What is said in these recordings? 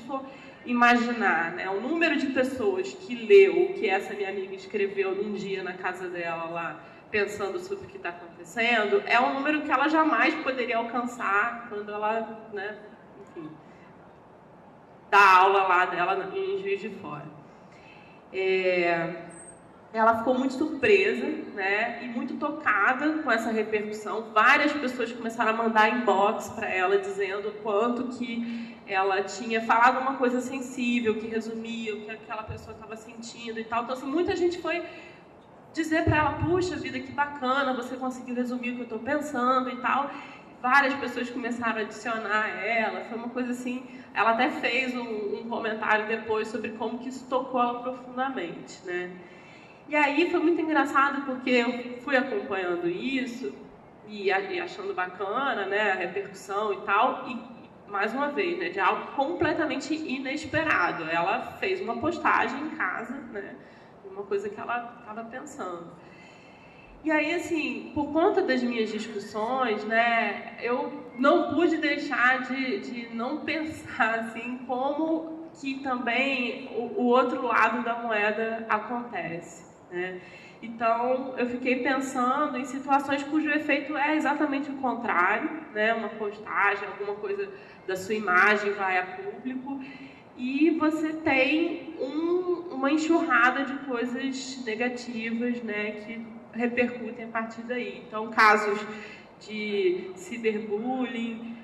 for imaginar, né, o número de pessoas que leu o que essa minha amiga escreveu num dia na casa dela lá, pensando sobre o que está acontecendo, é um número que ela jamais poderia alcançar quando ela, né, enfim, dá aula lá dela em Juiz de Fora. Ela ficou muito surpresa, né, e muito tocada com essa repercussão. Várias pessoas começaram a mandar inbox para ela dizendo o quanto que ela tinha falado uma coisa sensível, que resumia o que aquela pessoa estava sentindo e tal. Então, assim, muita gente foi dizer para ela, puxa vida, que bacana, você conseguiu resumir o que eu estou pensando e tal. Várias pessoas começaram a adicionar ela, foi uma coisa assim. Ela até fez um comentário depois sobre como que isso tocou ela profundamente, né? E aí foi muito engraçado porque eu fui acompanhando isso e achando bacana, né, a repercussão e tal, e mais uma vez, né, de algo completamente inesperado. Ela fez uma postagem em casa, né, uma coisa que ela estava pensando. E aí, assim, por conta das minhas discussões, né, eu não pude deixar de não pensar, assim, como que também o outro lado da moeda acontece, né? Então, eu fiquei pensando em situações cujo efeito é exatamente o contrário, né? Uma postagem, alguma coisa da sua imagem vai a público e você tem uma enxurrada de coisas negativas, né, que repercutem a partir daí. Então, casos de ciberbullying,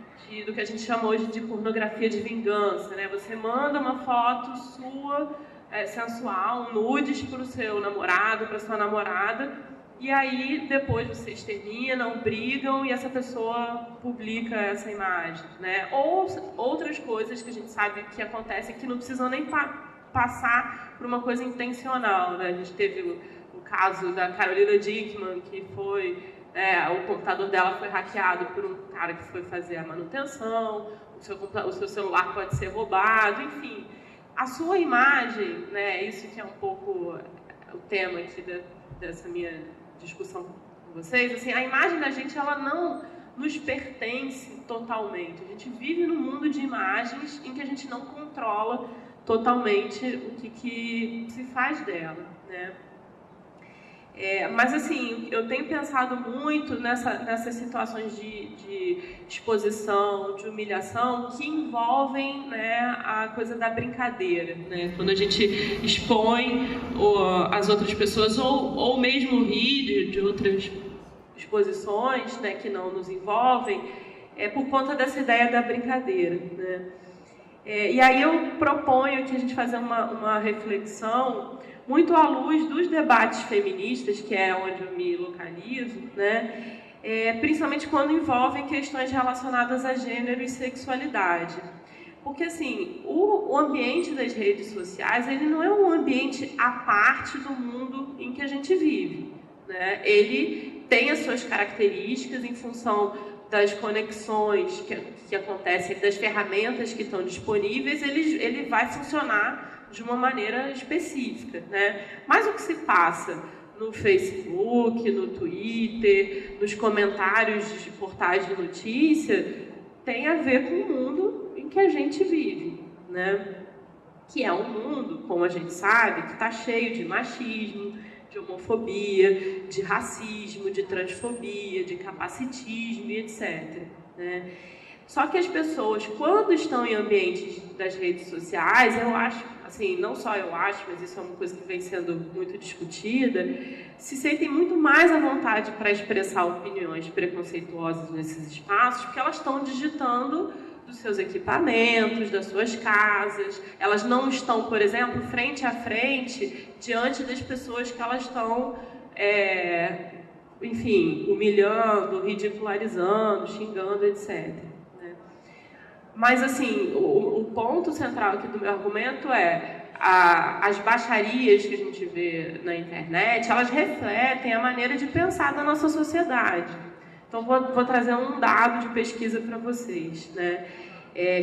do que a gente chama hoje de pornografia de vingança, né? Você manda uma foto sua sensual, nudes para o seu namorado, para sua namorada, e aí depois vocês terminam, brigam e essa pessoa publica essa imagem, né? Ou outras coisas que a gente sabe que acontecem que não precisam nem passar por uma coisa intencional, né? A gente teve o caso da Carolina Dickmann, que foi o computador dela foi hackeado por um cara que foi fazer a manutenção, o seu celular pode ser roubado, enfim. A sua imagem, né, isso que é um pouco o tema aqui dessa minha discussão com vocês, assim, a imagem da gente, ela não nos pertence totalmente. A gente vive num mundo de imagens em que a gente não controla totalmente o que se faz dela, né? Mas, assim, eu tenho pensado muito nessas situações de exposição, de humilhação, que envolvem, né, a coisa da brincadeira, né? Quando a gente expõe as outras pessoas, ou mesmo rir de outras exposições, né, que não nos envolvem, por conta dessa ideia da brincadeira, né? E aí eu proponho aqui a gente fazer uma reflexão muito à luz dos debates feministas, que é onde eu me localizo, né? Principalmente quando envolvem questões relacionadas a gênero e sexualidade. Porque, assim, o ambiente das redes sociais, ele não é um ambiente à parte do mundo em que a gente vive, né? Ele tem as suas características em função das conexões que acontecem, das ferramentas que estão disponíveis, ele vai funcionar de uma maneira específica, né? Mas o que se passa no Facebook, no Twitter, nos comentários de portais de notícia, tem a ver com o mundo em que a gente vive, né? Que é um mundo, como a gente sabe, que está cheio de machismo, de homofobia, de racismo, de transfobia, de capacitismo e etc, né? Só que as pessoas, quando estão em ambientes das redes sociais, eu acho, assim, não só eu acho, mas isso é uma coisa que vem sendo muito discutida, se sentem muito mais à vontade para expressar opiniões preconceituosas nesses espaços, porque elas estão digitando dos seus equipamentos, das suas casas. Elas não estão, por exemplo, frente a frente, diante das pessoas que elas estão, enfim, humilhando, ridicularizando, xingando, etc. Mas, assim, o ponto central aqui do meu argumento é as baixarias que a gente vê na internet, elas refletem a maneira de pensar da nossa sociedade. Então, vou trazer um dado de pesquisa para vocês, né,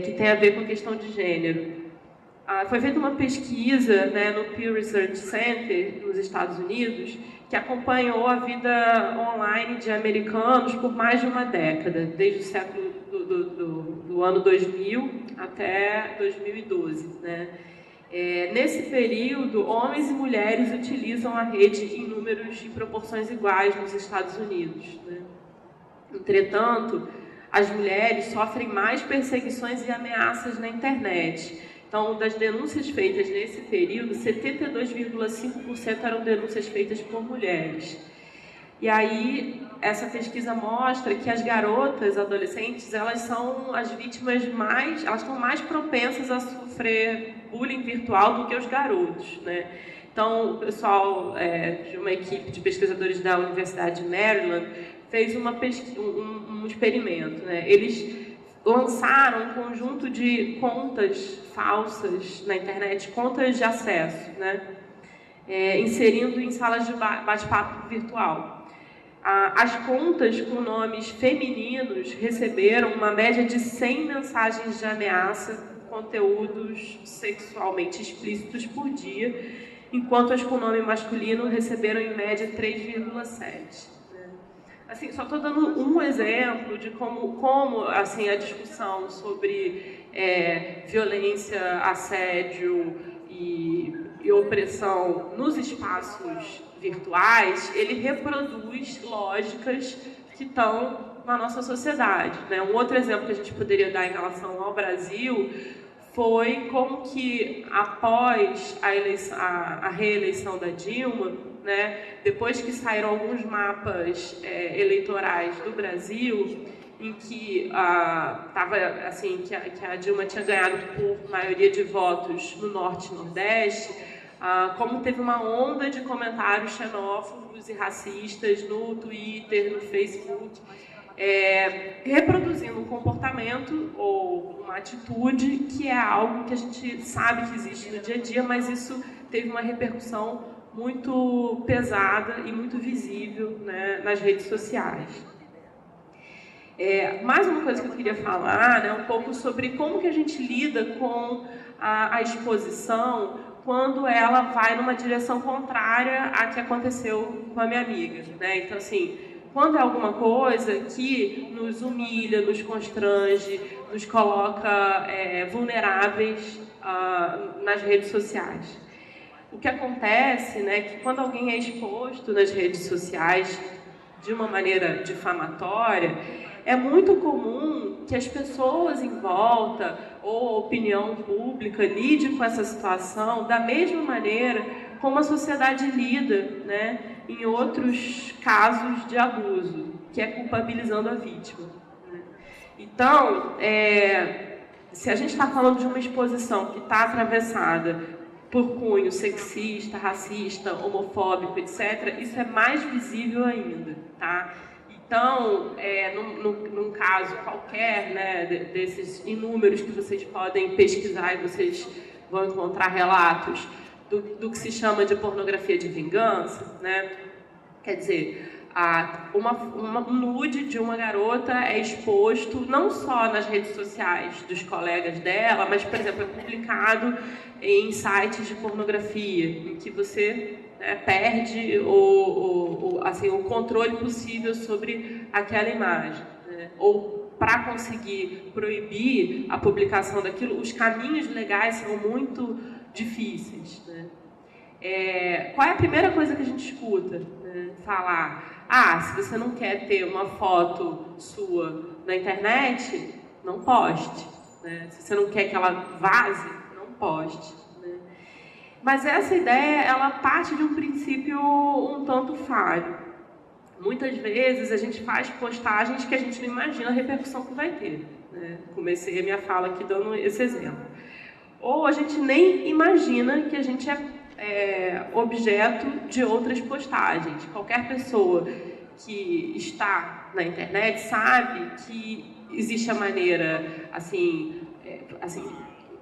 que tem a ver com a questão de gênero. Foi feita uma pesquisa, né, no Pew Research Center, nos Estados Unidos, que acompanhou a vida online de americanos por mais de uma década, desde o século do ano 2000 até 2012, né? Nesse período, homens e mulheres utilizam a rede em números e proporções iguais nos Estados Unidos, né? Entretanto, as mulheres sofrem mais perseguições e ameaças na internet. Então, das denúncias feitas nesse período, 72,5% eram denúncias feitas por mulheres. E aí, essa pesquisa mostra que as garotas, adolescentes, elas são as vítimas elas estão mais propensas a sofrer bullying virtual do que os garotos, né? Então, o pessoal de uma equipe de pesquisadores da Universidade de Maryland fez um experimento, né? Eles lançaram um conjunto de contas falsas na internet, contas de acesso, né? Inserindo em salas de bate-papo virtual. As contas com nomes femininos receberam uma média de 100 mensagens de ameaça com conteúdos sexualmente explícitos por dia, enquanto as com nome masculino receberam em média 3,7. Assim, só estou dando um exemplo de como assim, a discussão sobre violência, assédio e opressão nos espaços virtuais, ele reproduz lógicas que estão na nossa sociedade, né? Um outro exemplo que a gente poderia dar em relação ao Brasil foi como que, após a reeleição da Dilma, né, depois que saíram alguns mapas eleitorais do Brasil, em que estava assim que a Dilma tinha ganhado por maioria de votos no Norte e Nordeste, como teve uma onda de comentários xenófobos e racistas no Twitter, no Facebook, reproduzindo um comportamento ou uma atitude que é algo que a gente sabe que existe no dia a dia, mas isso teve uma repercussão muito pesada e muito visível, né, nas redes sociais. Mais uma coisa que eu queria falar, né, um pouco sobre como que a gente lida com a exposição quando ela vai numa direção contrária à que aconteceu com a minha amiga, né? Então, assim, quando é alguma coisa que nos humilha, nos constrange, nos coloca vulneráveis nas redes sociais. O que acontece, né, que quando alguém é exposto nas redes sociais de uma maneira difamatória, é muito comum que as pessoas em volta ou a opinião pública lide com essa situação da mesma maneira como a sociedade lida, né, em outros casos de abuso, que é culpabilizando a vítima, né? Então, se a gente está falando de uma exposição que está atravessada por cunho sexista, racista, homofóbico, etc., isso é mais visível ainda, tá? Então, num caso qualquer, né, desses inúmeros que vocês podem pesquisar e vocês vão encontrar relatos do que se chama de pornografia de vingança, né? Quer dizer, um nude de uma garota é exposto não só nas redes sociais dos colegas dela, mas, por exemplo, é publicado em sites de pornografia, em que você perde assim, o controle possível sobre aquela imagem, né? Ou, para conseguir proibir a publicação daquilo, os caminhos legais são muito difíceis, né? Qual é a primeira coisa que a gente escuta, né? Falar, se você não quer ter uma foto sua na internet, não poste, né? Se você não quer que ela vaze, não poste, né? Mas essa ideia, ela parte de um princípio um tanto falho. Muitas vezes a gente faz postagens que a gente não imagina a repercussão que vai ter, né? Comecei a minha fala aqui dando esse exemplo. Ou a gente nem imagina que a gente é objeto de outras postagens. Qualquer pessoa que está na internet sabe que existe a maneira, assim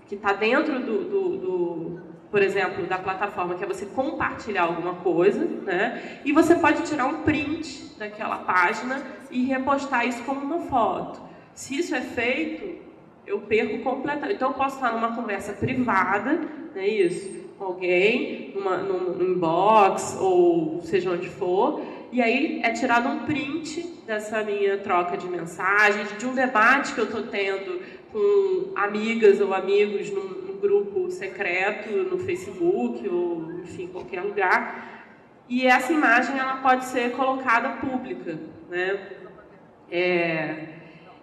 que está dentro por exemplo, da plataforma, que é você compartilhar alguma coisa, né? E você pode tirar um print daquela página e repostar isso como uma foto. Se isso é feito, eu perco completamente. Então, eu posso estar numa conversa privada, né, com alguém, num inbox, ou seja onde for, e aí é tirado um print dessa minha troca de mensagens, de um debate que eu estou tendo com amigas ou amigos num grupo secreto, no Facebook ou, enfim, qualquer lugar. E essa imagem ela pode ser colocada pública, né?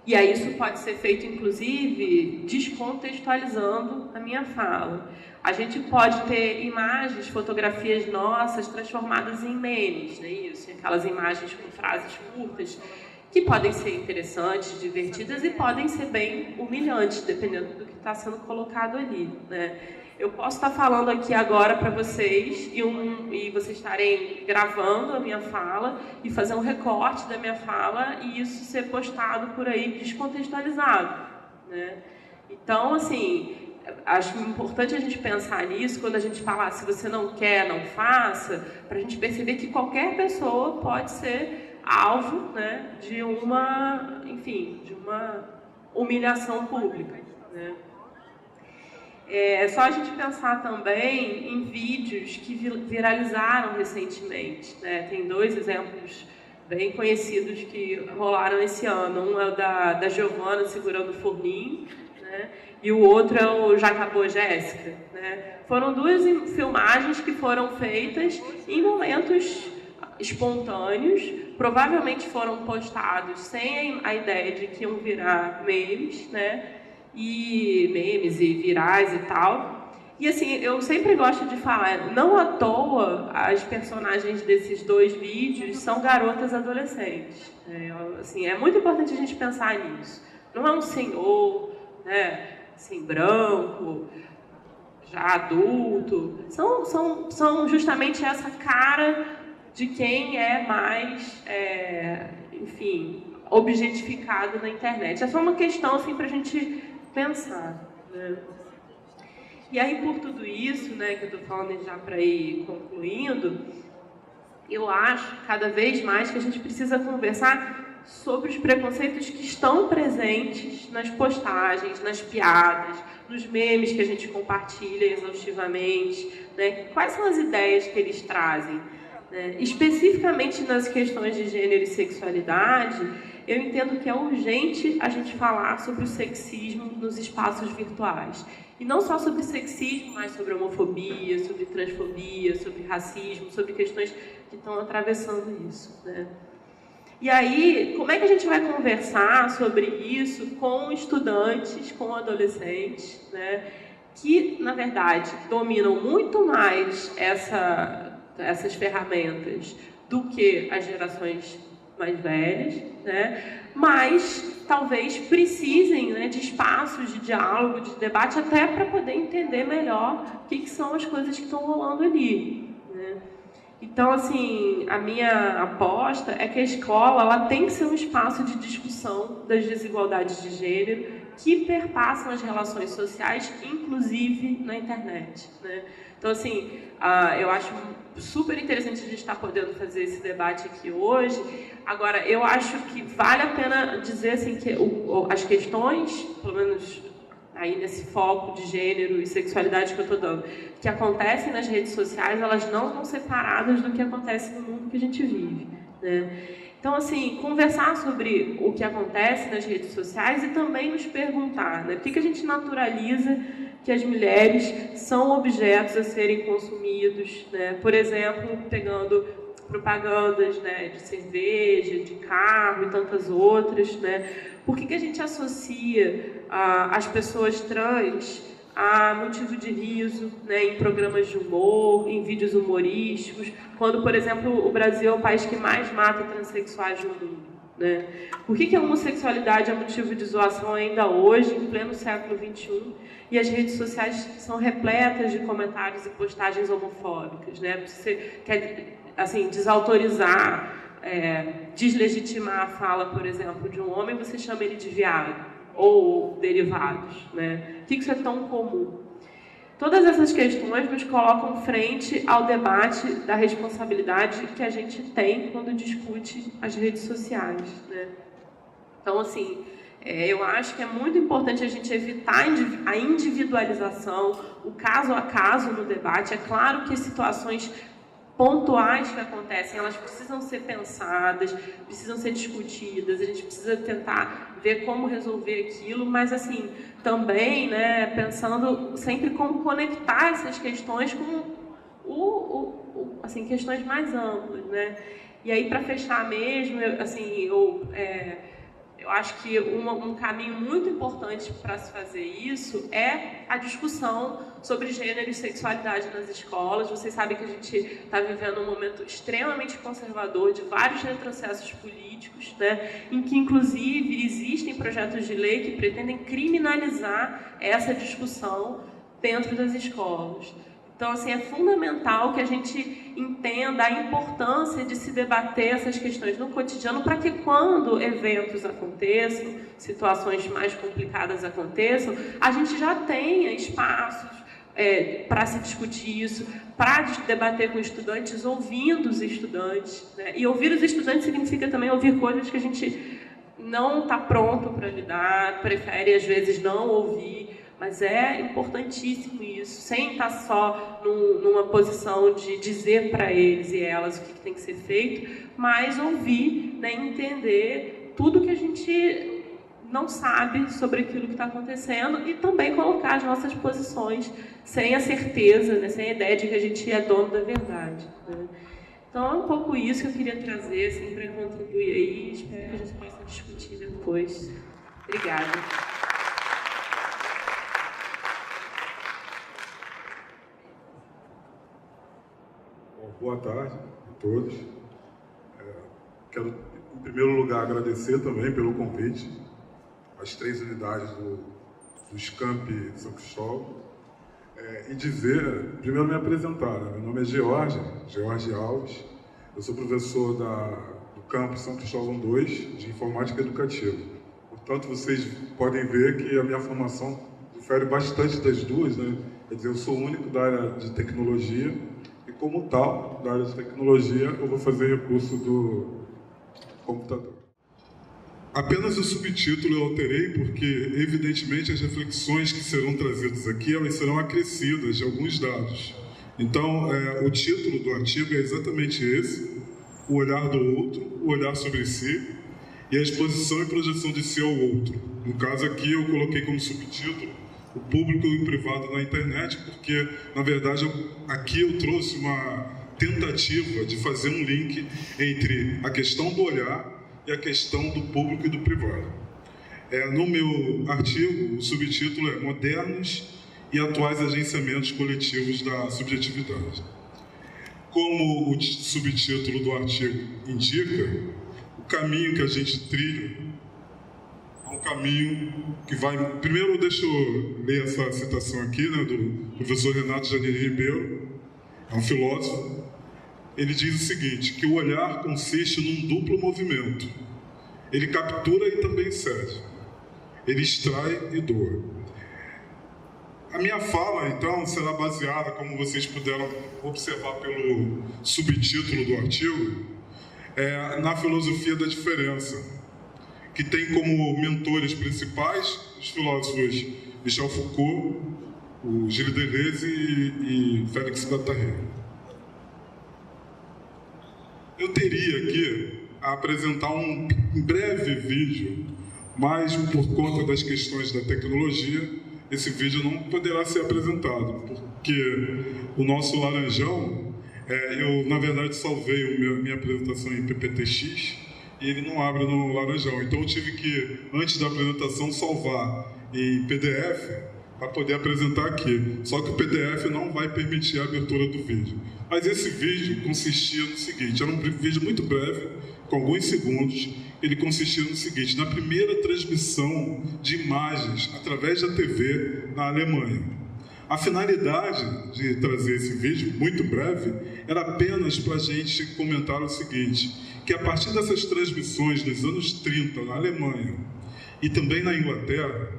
E aí isso pode ser feito, inclusive, descontextualizando a minha fala. A gente pode ter imagens, fotografias nossas transformadas em memes, né? Isso, aquelas imagens com frases curtas que podem ser interessantes, divertidas e podem ser bem humilhantes, dependendo do que está sendo colocado ali, né? Eu posso estar falando aqui agora para vocês e vocês estarem gravando a minha fala e fazer um recorte da minha fala e isso ser postado por aí descontextualizado, né? Então, assim, acho importante a gente pensar nisso quando a gente fala, se você não quer, não faça, para a gente perceber que qualquer pessoa pode ser alvo, né, de uma, enfim, de uma humilhação pública, né? É só a gente pensar também em vídeos que viralizaram recentemente, né? Tem 2 exemplos bem conhecidos que rolaram esse ano. Um é o da Giovana segurando o forninho, né? E o outro é o Já Acabou, Jéssica, né? Foram 2 filmagens que foram feitas em momentos espontâneos, provavelmente foram postados sem a ideia de que iam virar memes, né? E memes e virais e tal. E assim, eu sempre gosto de falar, não à toa as personagens desses 2 vídeos são garotas adolescentes. Assim, é muito importante a gente pensar nisso. Não é um senhor, né, assim, branco, já adulto. São justamente essa cara de quem é mais, enfim, objetificado na internet. É só uma questão assim, para a gente pensar, né? E aí, por tudo isso, né, que eu estou falando já para ir concluindo, eu acho cada vez mais que a gente precisa conversar sobre os preconceitos que estão presentes nas postagens, nas piadas, nos memes que a gente compartilha exaustivamente, né? Quais são as ideias que eles trazem? Especificamente nas questões de gênero e sexualidade, eu entendo que é urgente a gente falar sobre o sexismo nos espaços virtuais. E não só sobre sexismo, mas sobre homofobia, sobre transfobia, sobre racismo, sobre questões que estão atravessando isso, né? E aí, como é que a gente vai conversar sobre isso com estudantes, com adolescentes, né, que, na verdade, dominam muito mais essas ferramentas do que as gerações mais velhas, né? Mas talvez precisem, né, de espaços de diálogo, de debate, até para poder entender melhor o que são as coisas que estão rolando ali, né? Então, assim, a minha aposta é que a escola ela tem que ser um espaço de discussão das desigualdades de gênero que perpassam as relações sociais, inclusive na internet, né? Então, assim, eu acho super interessante a gente estar podendo fazer esse debate aqui hoje. Agora, eu acho que vale a pena dizer assim, que as questões, pelo menos aí nesse foco de gênero e sexualidade que eu estou dando, que acontecem nas redes sociais, elas não estão separadas do que acontece no mundo que a gente vive, né? Então, assim, conversar sobre o que acontece nas redes sociais e também nos perguntar, né, por que a gente naturaliza que as mulheres são objetos a serem consumidos, né? Por exemplo, pegando propagandas, né, de cerveja, de carro e tantas outras, né? Por que a gente associa as pessoas trans a motivo de riso, né, em programas de humor, em vídeos humorísticos, quando, por exemplo, o Brasil é o país que mais mata transexuais no mundo, né? Por que a homossexualidade é motivo de zoação ainda hoje, em pleno século XXI, e as redes sociais são repletas de comentários e postagens homofóbicas, né? Você quer, assim, desautorizar, deslegitimar a fala, por exemplo, de um homem, você chama ele de viado, ou derivados, né? Por que isso é tão comum? Todas essas questões nos colocam frente ao debate da responsabilidade que a gente tem quando discute as redes sociais, né? Então, assim, eu acho que é muito importante a gente evitar a individualização, o caso a caso no debate. É claro que situações pontuais que acontecem, elas precisam ser pensadas, precisam ser discutidas, a gente precisa tentar ver como resolver aquilo, mas assim, também, né, pensando sempre como conectar essas questões com assim, questões mais amplas, né? E aí, para fechar mesmo, eu acho que um caminho muito importante para se fazer isso é a discussão sobre gênero e sexualidade nas escolas. Vocês sabem que a gente está vivendo um momento extremamente conservador, de vários retrocessos políticos, né, em que, inclusive, existem projetos de lei que pretendem criminalizar essa discussão dentro das escolas. Então, assim, é fundamental que a gente entenda a importância de se debater essas questões no cotidiano para que quando eventos aconteçam, situações mais complicadas aconteçam, a gente já tenha espaços para se discutir isso, para debater com estudantes, ouvindo os estudantes, né? E ouvir os estudantes significa também ouvir coisas que a gente não está pronto para lidar, prefere às vezes não ouvir. Mas é importantíssimo isso, sem estar só numa posição de dizer para eles e elas o que tem que ser feito, mas ouvir, né, entender tudo que a gente não sabe sobre aquilo que está acontecendo e também colocar as nossas posições sem a certeza, né, sem a ideia de que a gente é dono da verdade, né? Então é um pouco isso que eu queria trazer assim, para contribuir aí, espero que a gente possa discutir depois. Obrigada. Boa tarde a todos. Quero, em primeiro lugar, agradecer também pelo convite às 3 unidades dos campi São Cristóvão e dizer, primeiro me apresentar, né? Meu nome é George Alves, eu sou professor do campo São Cristóvão 2 de Informática Educativa. Portanto, vocês podem ver que a minha formação difere bastante das duas, né? Quer dizer, eu sou o único da área de tecnologia, como tal, da área de tecnologia, eu vou fazer recurso do computador. Apenas o subtítulo eu alterei porque, evidentemente, as reflexões que serão trazidas aqui, elas serão acrescidas de alguns dados. Então, o título do artigo é exatamente esse, o olhar do outro, o olhar sobre si, e a exposição e projeção de si ao outro. No caso aqui, eu coloquei como subtítulo o público e o privado na internet, porque, na verdade, aqui eu trouxe uma tentativa de fazer um link entre a questão do olhar e a questão do público e do privado. No meu artigo, o subtítulo é Modernos e Atuais Agenciamentos Coletivos da Subjetividade. Como o subtítulo do artigo indica, o caminho que a gente trilha um caminho que vai... Primeiro, deixa eu ler essa citação aqui, né, do professor Renato Janeiro Ribeiro, é um filósofo. Ele diz o seguinte, que o olhar consiste num duplo movimento. Ele captura e também cede. Ele extrai e doa. A minha fala, então, será baseada, como vocês puderam observar pelo subtítulo do artigo, na filosofia da diferença, que tem como mentores principais os filósofos Michel Foucault, o Gilles Deleuze e Félix Guattari. Eu teria aqui a apresentar um breve vídeo, mas por conta das questões da tecnologia, esse vídeo não poderá ser apresentado, porque o nosso laranjão, eu na verdade salvei minha apresentação em PPTX, e ele não abre no laranjão. Então eu tive que, antes da apresentação, salvar em PDF para poder apresentar aqui. Só que o PDF não vai permitir a abertura do vídeo. Mas esse vídeo consistia no seguinte, era um vídeo muito breve, com alguns segundos. Ele consistia no seguinte, na primeira transmissão de imagens através da TV na Alemanha. A finalidade de trazer esse vídeo, muito breve, era apenas para a gente comentar o seguinte, que a partir dessas transmissões nos anos 30 na Alemanha e também na Inglaterra,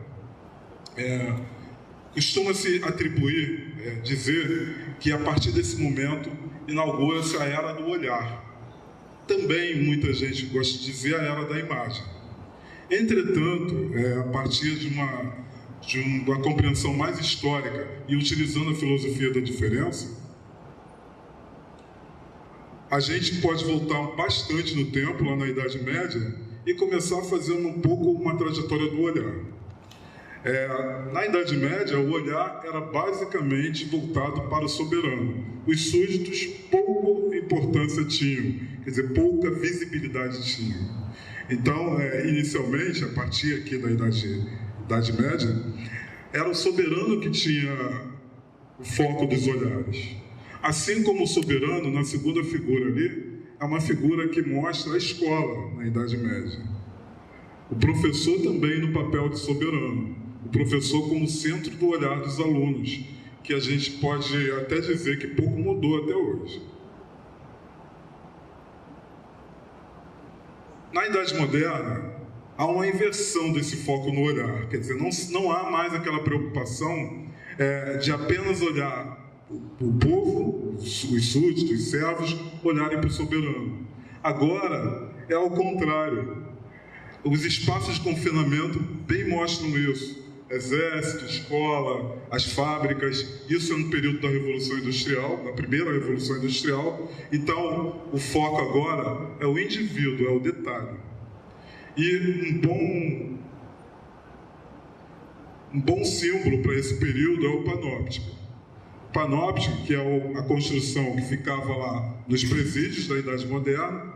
costuma-se atribuir, dizer que a partir desse momento inaugura-se a era do olhar. Também muita gente gosta de dizer a era da imagem. Entretanto, a partir de uma compreensão mais histórica e utilizando a filosofia da diferença, a gente pode voltar bastante no tempo, lá na Idade Média, e começar fazendo um pouco uma trajetória do olhar. Na Idade Média, o olhar era basicamente voltado para o soberano. Os súditos pouca importância tinham, quer dizer, pouca visibilidade tinham. Então, inicialmente, a partir aqui da Idade Média, era o soberano que tinha o foco dos olhares. Assim como o soberano, na segunda figura ali, é uma figura que mostra a escola na Idade Média. O professor também no papel de soberano. O professor como centro do olhar dos alunos, que a gente pode até dizer que pouco mudou até hoje. Na Idade Moderna, há uma inversão desse foco no olhar, quer dizer, não há mais aquela preocupação de apenas olhar o povo, os súditos, os servos, olharem para o soberano. Agora, é ao contrário. Os espaços de confinamento bem mostram isso. Exército, escola, as fábricas, isso é no período da Revolução Industrial, da primeira Revolução Industrial. Então, o foco agora é o indivíduo, é o detalhe. E um bom símbolo para esse período é o panóptico. O panóptico, que é a construção que ficava lá nos presídios da Idade Moderna,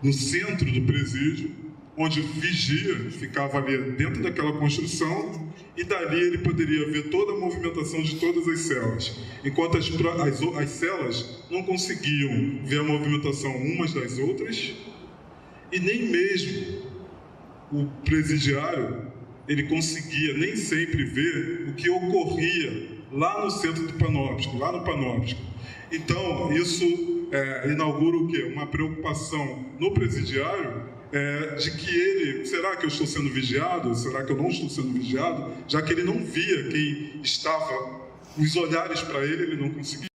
no centro do presídio, onde o vigia ficava ali dentro daquela construção, e dali ele poderia ver toda a movimentação de todas as celas, enquanto as celas não conseguiam ver a movimentação umas das outras, e nem mesmo o presidiário ele conseguia nem sempre ver o que ocorria lá no centro do panóptico, lá no panóptico. Então, isso inaugura o quê? Uma preocupação no presidiário de que ele, será que eu estou sendo vigiado? Será que eu não estou sendo vigiado? Já que ele não via quem estava, os olhares para ele não conseguia.